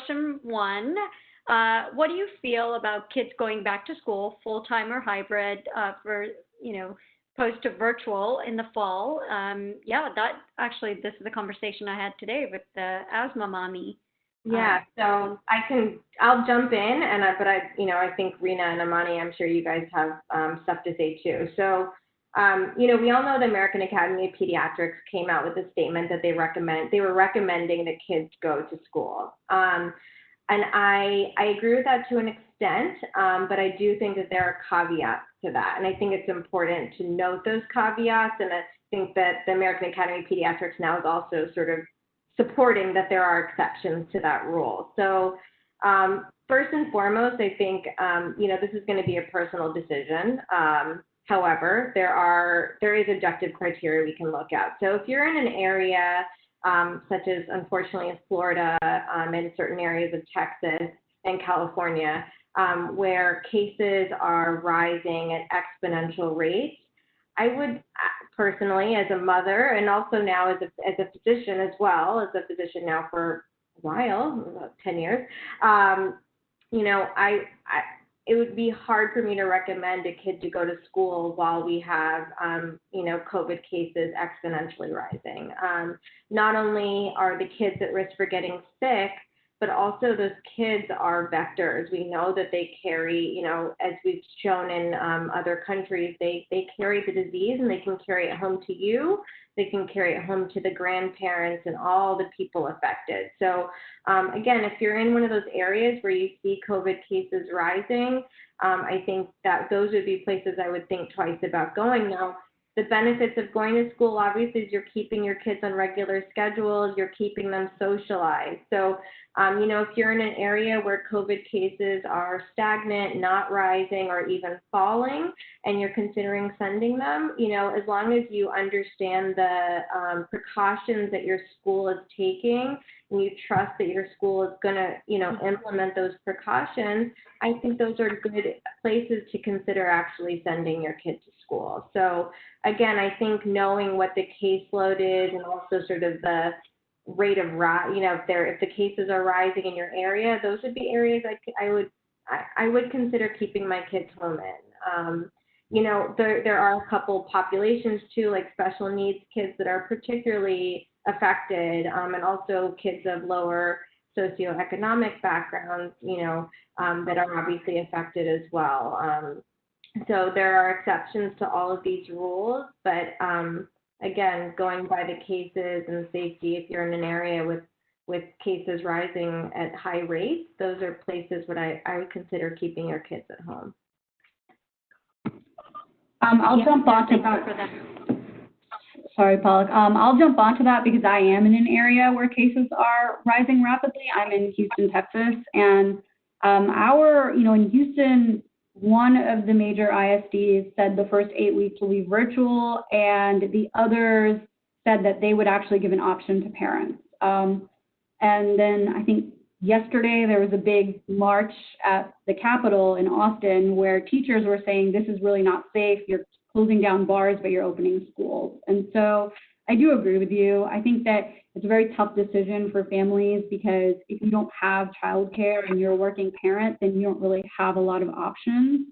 question one. What do you feel about kids going back to school, full-time or hybrid, for, post to virtual in the fall? This is a conversation I had today with the asthma mommy. Yeah, so I'll jump in, I think Rena and Amani, I'm sure you guys have stuff to say too. So, we all know the American Academy of Pediatrics came out with a statement that they were recommending that kids go to school. And I agree with that to an extent, but I do think that there are caveats to that. And I think it's important to note those caveats. And I think that the American Academy of Pediatrics now is also sort of supporting that there are exceptions to that rule. So first and foremost, I think, this is going to be a personal decision. However, there is objective criteria we can look at. So if you're in an area such as, unfortunately, in Florida and certain areas of Texas and California, where cases are rising at exponential rates, I would personally, as a mother, and also now as a physician as well, as a physician now for a while, about 10 years, it would be hard for me to recommend a kid to go to school while we have, COVID cases exponentially rising. Not only are the kids at risk for getting sick, but also those kids are vectors. We know that they carry, as we've shown in other countries, they carry the disease, and they can carry it home to you. They can carry it home to the grandparents and all the people affected. So again, if you're in one of those areas where you see COVID cases rising, I think that those would be places I would think twice about going. Now, the benefits of going to school, obviously, is you're keeping your kids on regular schedules, you're keeping them socialized. So, if you're in an area where COVID cases are stagnant, not rising, or even falling, and you're considering sending them, as long as you understand the precautions that your school is taking, and you trust that your school is going to, implement those precautions, I think those are good places to consider actually sending your kid to school. So again, I think knowing what the caseload is, and also sort of the rate of rise, if the cases are rising in your area, those would be areas I would consider keeping my kids home in. There are a couple populations too, like special needs kids that are particularly affected, and also kids of lower socioeconomic backgrounds, that are obviously affected as well. So there are exceptions to all of these rules, but again, going by the cases and safety, if you're in an area with cases rising at high rates, those are places where I would consider keeping your kids at home. I'll jump onto that. Sorry, Palak. I'll jump onto that because I am in an area where cases are rising rapidly. I'm in Houston, Texas, and in Houston, one of the major ISDs said the first 8 weeks will be virtual, and the others said that they would actually give an option to parents. And then I think yesterday there was a big march at the Capitol in Austin where teachers were saying this is really not safe. You're closing down bars, but you're opening schools. And so I do agree with you. I think that it's a very tough decision for families because if you don't have childcare and you're a working parent, then you don't really have a lot of options.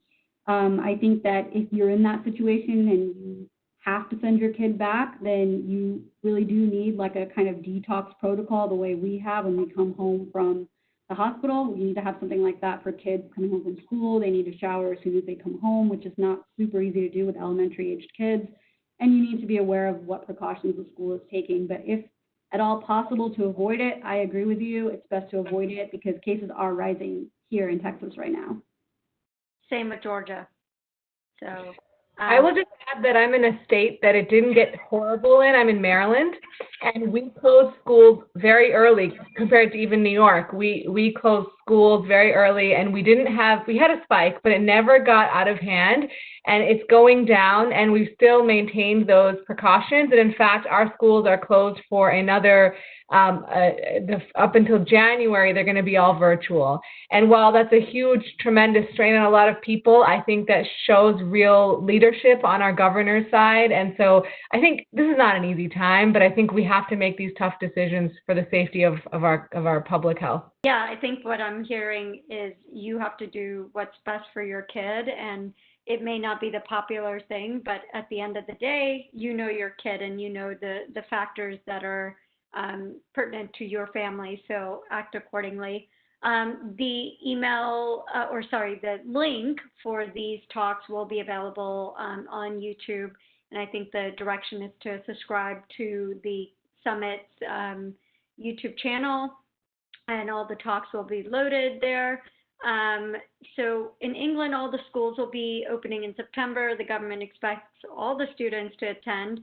I think that if you're in that situation and you have to send your kid back, then you really do need like a kind of detox protocol the way we have when we come home from the hospital. We need to have something like that for kids coming home from school. They need to shower as soon as they come home, which is not super easy to do with elementary aged kids. And you need to be aware of what precautions the school is taking. But if at all possible to avoid it, I agree with you. It's best to avoid it because cases are rising here in Texas right now. Same with Georgia. So I will just add that I'm in a state that it didn't get horrible in. I'm in Maryland, and we closed schools very early compared to even New York. We closed schools very early, and we had a spike, but it never got out of hand, and it's going down, and we've still maintained those precautions. And in fact, our schools are closed for another up until January. They're going to be all virtual. And while that's a huge, tremendous strain on a lot of people, I think that shows real leadership on our governor's side. And so I think this is not an easy time, but I think we have to make these tough decisions for the safety of our public health. Yeah, I think what I'm hearing is you have to do what's best for your kid, and it may not be the popular thing, but at the end of the day, you know your kid and you know the factors that are pertinent to your family, so act accordingly. The email, the link for these talks will be available on YouTube, and I think the direction is to subscribe to the Summit's YouTube channel, and all the talks will be loaded there. So in England, all the schools will be opening in September. The government expects all the students to attend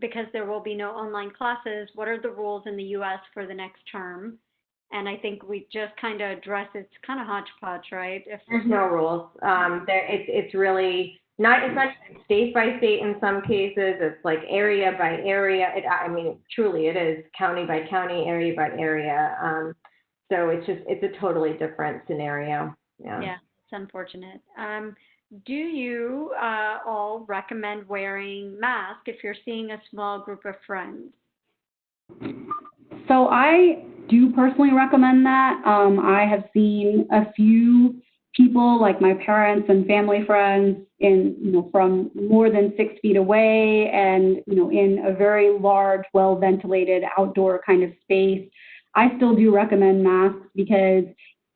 because there will be no online classes. What are the rules in the U.S. for the next term? And I think we just kind of address it's kind of hodgepodge, right? There's no rules. It's really not. It's not state by state in some cases. It's like area by area. Truly, it is county by county, area by area. So it's a totally different scenario. Yeah, it's unfortunate. Do you all recommend wearing masks if you're seeing a small group of friends? So I do personally recommend that. I have seen a few people, like my parents and family friends, from more than 6 feet away, and in a very large, well-ventilated outdoor kind of space. I still do recommend masks because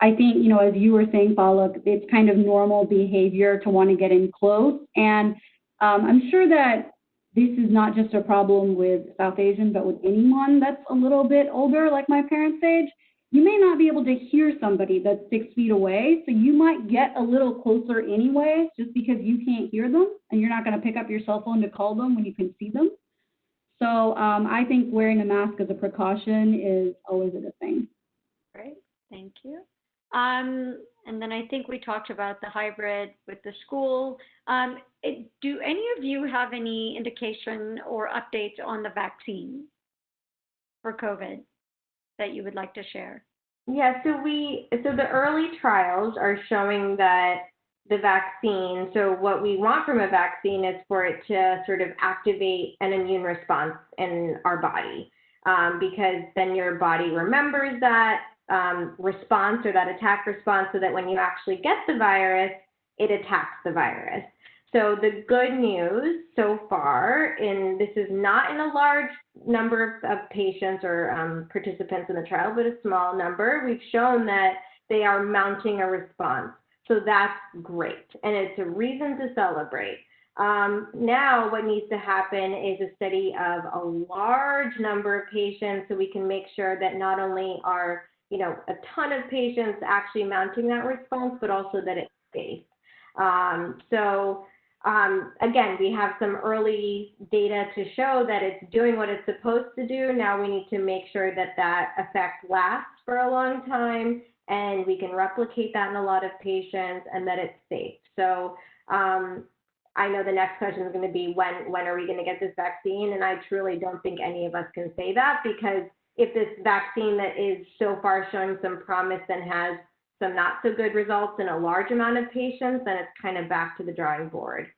I think, as you were saying, Palak, it's kind of normal behavior to want to get in close, and I'm sure that this is not just a problem with South Asian, but with anyone that's a little bit older, like my parents' age. You may not be able to hear somebody that's 6 feet away, so you might get a little closer anyway, just because you can't hear them, and you're not going to pick up your cell phone to call them when you can see them. So I think wearing a mask as a precaution is always a good thing. Great, thank you. And then I think we talked about the hybrid with the school. Do any of you have any indication or updates on the vaccine for COVID that you would like to share? Yeah, so the early trials are showing that the vaccine, so what we want from a vaccine is for it to sort of activate an immune response in our body, because then your body remembers that response or that attack response, so that when you actually get the virus, it attacks the virus. So the good news so far, and this is not in a large number of patients or participants in the trial, but a small number, we've shown that they are mounting a response. So that's great, and it's a reason to celebrate. Now what needs to happen is a study of a large number of patients, so we can make sure that not only are a ton of patients actually mounting that response, but also that it's safe. Again, we have some early data to show that it's doing what it's supposed to do. Now we need to make sure that that effect lasts for a long time, and we can replicate that in a lot of patients, and that it's safe. So I know the next question is going to be when are we going to get this vaccine? And I truly don't think any of us can say that, because if this vaccine that is so far showing some promise and has some not so good results in a large amount of patients, then it's kind of back to the drawing board.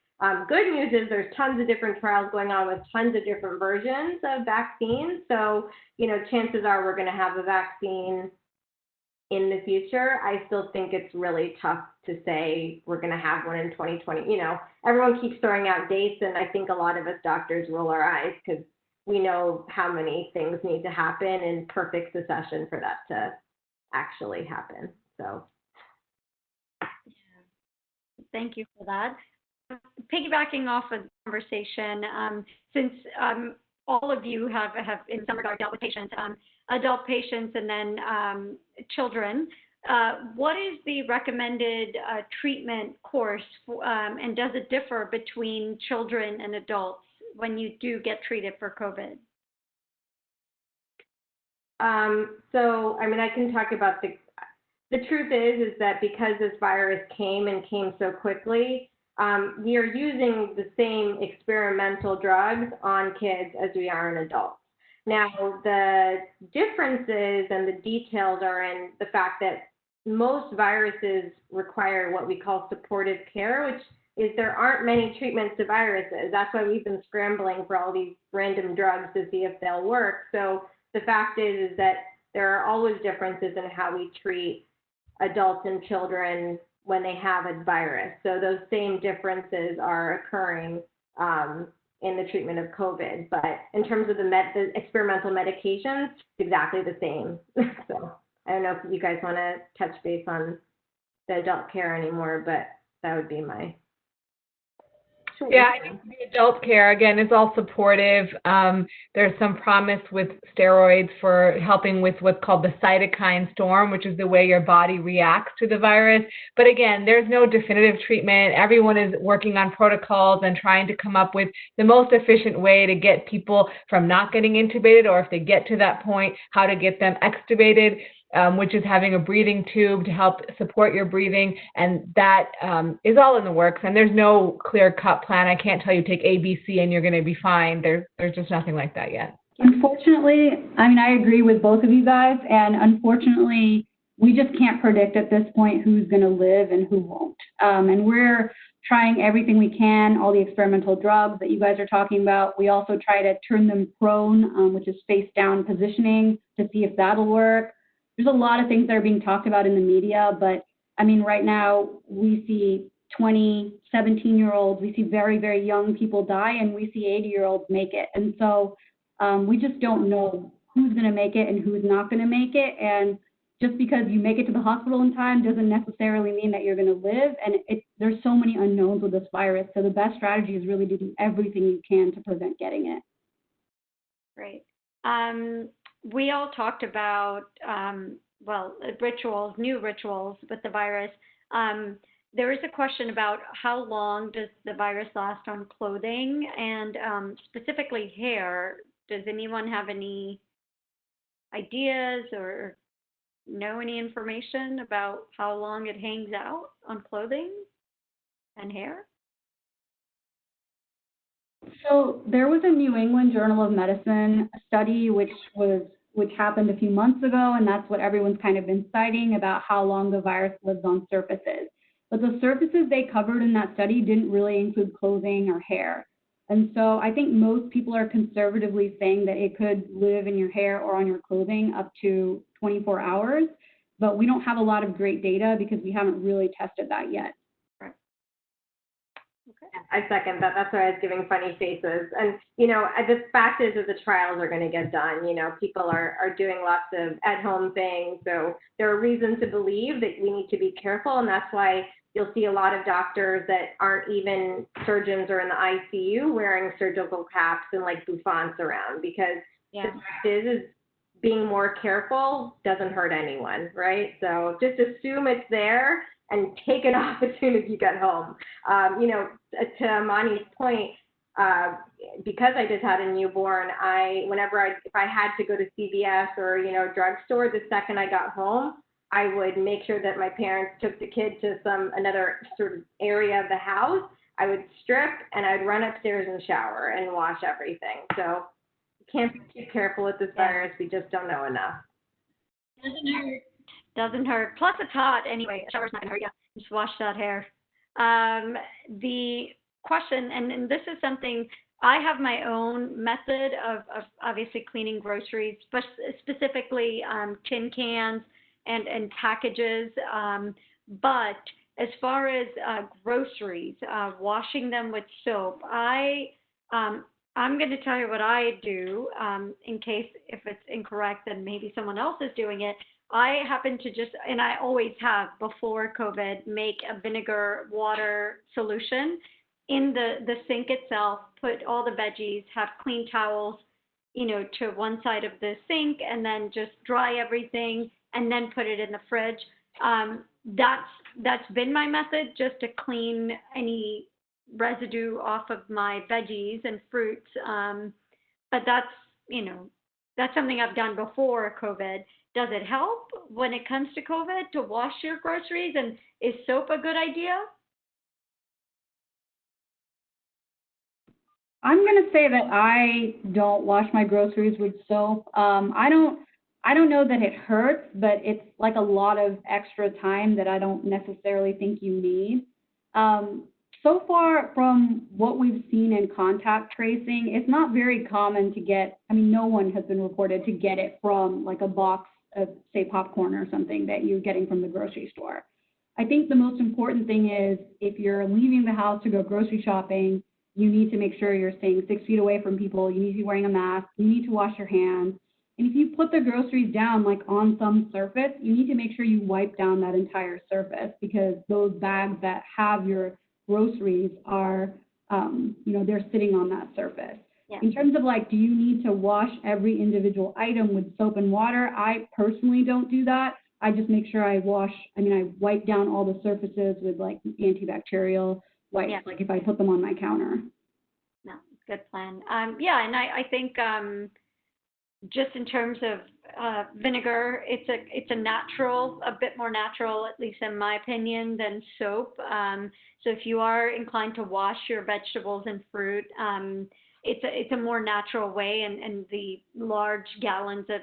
Good news is there's tons of different trials going on with tons of different versions of vaccines. So, chances are we're going to have a vaccine in the future. I still think it's really tough to say we're going to have one in 2020. Everyone keeps throwing out dates, and I think a lot of us doctors roll our eyes because we know how many things need to happen in perfect succession for that to actually happen. So, thank you for that. Piggybacking off of the conversation, since all of you have in some regard dealt with patients, adult patients, and then children, what is the recommended treatment course, and does it differ between children and adults when you do get treated for COVID? I can talk about the truth is that because this virus came so quickly, we are using the same experimental drugs on kids as we are on adults. Now, the differences and the details are in the fact that most viruses require what we call supportive care, which is there aren't many treatments to viruses. That's why we've been scrambling for all these random drugs to see if they'll work. So the fact is that there are always differences in how we treat adults and children when they have a virus. So those same differences are occurring in the treatment of COVID. But in terms of the experimental medications, it's exactly the same. So I don't know if you guys want to touch base on the adult care anymore, but that would be my. Yeah, I think the adult care, again, is all supportive. There's some promise with steroids for helping with what's called the cytokine storm, which is the way your body reacts to the virus. But again, there's no definitive treatment. Everyone is working on protocols and trying to come up with the most efficient way to get people from not getting intubated, or if they get to that point, how to get them extubated. Which is having a breathing tube to help support your breathing. And that is all in the works. And there's no clear-cut plan. I can't tell you take A, B, C, and you're going to be fine. There's just nothing like that yet. Unfortunately, I mean, I agree with both of you guys. And unfortunately, we just can't predict at this point who's going to live and who won't. And we're trying everything we can, all the experimental drugs that you guys are talking about. We also try to turn them prone, which is face-down positioning, to see if that'll work. There's a lot of things that are being talked about in the media, but I mean, right now we see 20, 17-year-olds, we see very, very young people die, and we see 80-year-olds make it. And so we just don't know who's going to make it and who's not going to make it. And just because you make it to the hospital in time doesn't necessarily mean that you're going to live. And there's so many unknowns with this virus. So the best strategy is really to do everything you can to prevent getting it. Great. We all talked about, rituals, new rituals with the virus. There is a question about how long does the virus last on clothing and specifically hair. Does anyone have any ideas or know any information about how long it hangs out on clothing and hair? So there was a New England Journal of Medicine study which happened a few months ago, and that's what everyone's kind of been citing about how long the virus lives on surfaces. But the surfaces they covered in that study didn't really include clothing or hair. And so I think most people are conservatively saying that it could live in your hair or on your clothing up to 24 hours, but we don't have a lot of great data because we haven't really tested that yet. I second that. That's why I was giving funny faces. And, the fact is that the trials are going to get done. People are doing lots of at-home things. So there are reasons to believe that we need to be careful. And that's why you'll see a lot of doctors that aren't even surgeons or in the ICU wearing surgical caps and like bouffants around, because the fact is being more careful doesn't hurt anyone, right? So just assume it's there and take it off as soon as you get home. To Mani's point, because I just had a newborn, if I had to go to CVS or, drugstore, the second I got home, I would make sure that my parents took the kid to another sort of area of the house. I would strip and I'd run upstairs and shower and wash everything. So you can't be too careful with this virus. We just don't know enough. Doesn't hurt. Plus it's hot anyway. A shower's not gonna hurt you. Just wash that hair. The question, and this is something, I have my own method of obviously cleaning groceries, specifically tin cans and packages. But as far as groceries, washing them with soap, I'm going to tell you what I do in case if it's incorrect, then maybe someone else is doing it. I happen to and I always have before COVID, make a vinegar water solution in the sink itself, put all the veggies, have clean towels, to one side of the sink, and then just dry everything and then put it in the fridge. That's been my method, just to clean any residue off of my veggies and fruits. But that's something I've done before COVID. Does it help when it comes to COVID to wash your groceries? And is soap a good idea? I'm going to say that I don't wash my groceries with soap. I don't know that it hurts, but it's like a lot of extra time that I don't necessarily think you need. So far, from what we've seen in contact tracing, it's not very common to get, no one has been reported to get it from like a box say popcorn or something that you're getting from the grocery store. I think the most important thing is if you're leaving the house to go grocery shopping, you need to make sure you're staying 6 feet away from people. You need to be wearing a mask. You need to wash your hands. And if you put the groceries down like on some surface, you need to make sure you wipe down that entire surface, because those bags that have your groceries are, they're sitting on that surface. Yeah. In terms of like, do you need to wash every individual item with soap and water? I personally don't do that. I just make sure I wipe down all the surfaces with like antibacterial wipes, yeah, like if I put them on my counter. No, good plan. And I think just in terms of vinegar, it's a bit more natural, at least in my opinion, than soap. So if you are inclined to wash your vegetables and fruit, it's a more natural way, and the large gallons of,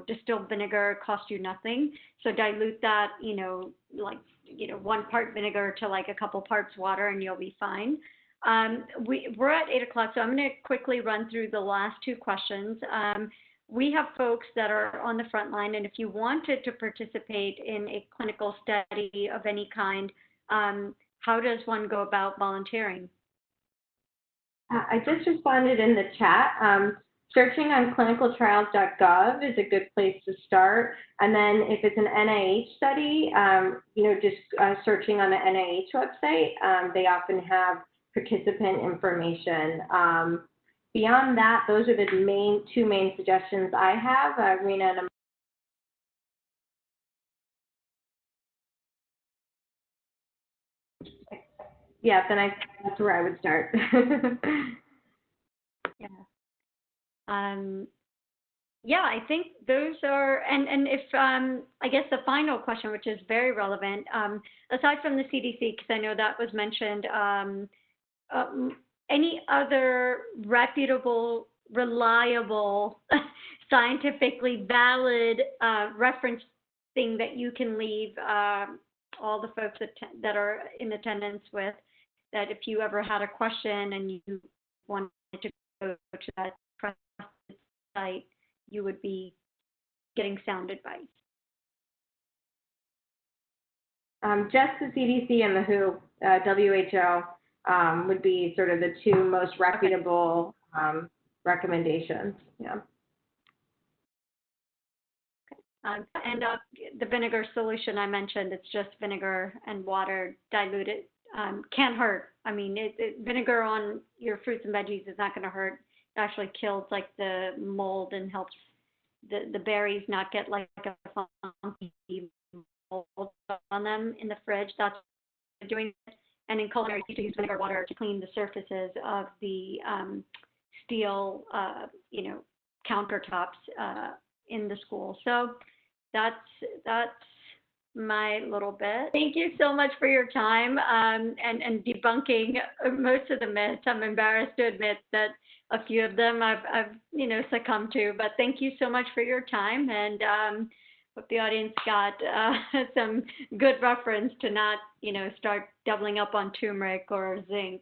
distilled vinegar cost you nothing. So dilute that, 1 part vinegar to like a couple parts water, and you'll be fine. We're at 8 o'clock, so I'm going to quickly run through the last 2 questions. We have folks that are on the front line, and if you wanted to participate in a clinical study of any kind, how does one go about volunteering? I just responded in the chat. Searching on clinicaltrials.gov is a good place to start. And then if it's an NIH study, just searching on the NIH website, they often have participant information. Beyond that, those are the 2 main suggestions I have. Rena and that's where I would start. I think those are, and if, I guess the final question, which is very relevant, aside from the CDC, because I know that was mentioned, any other reputable, reliable, scientifically valid reference thing that you can leave all the folks that are in attendance with, that if you ever had a question and you wanted to go to that trusted site, you would be getting sound advice? Just the CDC and the WHO would be sort of the 2 most reputable recommendations. Yeah. And the vinegar solution I mentioned, it's just vinegar and water diluted. Can't hurt. I mean, vinegar on your fruits and veggies is not going to hurt. It actually kills like the mold and helps the berries not get like a funky mold on them in the fridge. That's doing it. And in culinary, you use vinegar water to clean the surfaces of the steel, countertops in the school. So that's my little bit. Thank you so much for your time and debunking most of the myths. I'm embarrassed to admit that a few of them I've succumbed to, but thank you so much for your time, and hope the audience got some good reference to not, start doubling up on turmeric or zinc.